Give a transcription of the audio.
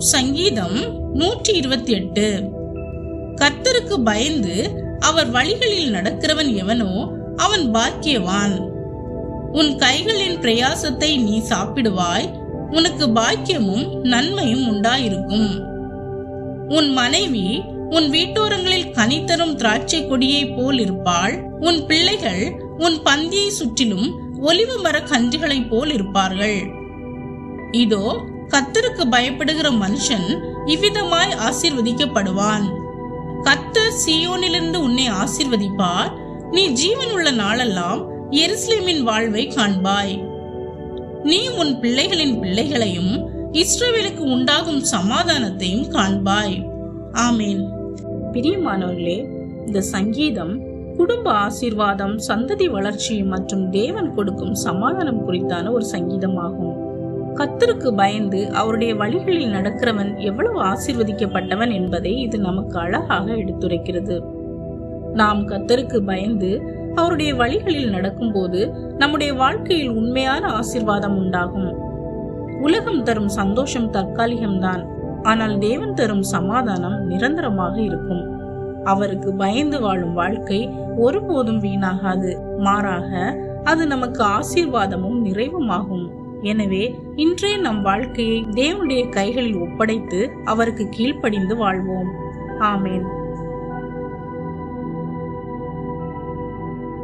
சங்கீதம் 128. கர்த்தருக்கு பயந்து அவர் வழிகளில் நடக்கிறவன் எவனோ அவன் பாக்கியவான். உன் கைகளின் பிரயாசத்தை நீ சாப்பிடுவாய், உனக்கு பாக்கியமும் நன்மையும் உண்டாயிருக்கும். உன் மனைவி உன் வீட்டோரங்களில் கனித்தரும் திராட்சை கொடியை போல் இருப்பாள். உன் பிள்ளைகள் உன் பந்தியை சுற்றிலும் ஒலிவ மர கன்றுகளை போல் இருப்பார்கள். இதோ, கர்த்தருக்கு பயப்படுகிற மனுஷன் இவ்விதமாய் ஆசீர்வதிக்கப்படுவான். கர்த்தர் சீயோனிலிருந்து உன்னை ஆசீர்வதிப்பார். நீ ஜீவன் உள்ள நாளெல்லாம் எருசலேமின் வாழ்வை காண்பாய். நீ உன் பிள்ளைகளின் பிள்ளைகளையும் இஸ்ரவேலுக்கு உண்டாகும் சமாதானத்தையும் காண்பாய். ஆமேன். பிரியமானவர்களே, இந்த சங்கீதம் குடும்ப ஆசீர்வாதம், சந்ததி வளர்ச்சி மற்றும் தேவன் கொடுக்கும் சமாதானம் குறித்தான ஒரு சங்கீதமாகும். கர்த்தருக்கு பயந்து அவருடைய வழிகளில் நடக்கிறவன் எவ்வளவு ஆசீர்வதிக்கப்பட்டவன் என்பதை இது நமக்கு அழகாக எடுத்துரைக்கிறது. நாம் கர்த்தருக்கு பயந்து அவருடைய வழிகளில் நடக்கும்போது நம்முடைய வாழ்க்கையில் உண்மையான ஆசீர்வாதம் உண்டாகும். உலகம் தரும் சந்தோஷம் தற்காலிகம்தான், ஆனால் தேவன் தரும் சமாதானம் நிரந்தரமாக இருக்கும். அவருக்கு பயந்து வாழும் வாழ்க்கை ஒருபோதும் வீணாகாது. மாறாக அது நமக்கு ஆசீர்வாதமும் நிறைவுமாகும். எனவே இன்றே நம் வாழ்க்கையை தேவனுடைய கைகளில் ஒப்படைத்து அவருக்கு கீழ்ப்படிந்து வாழ்வோம். ஆமேன்.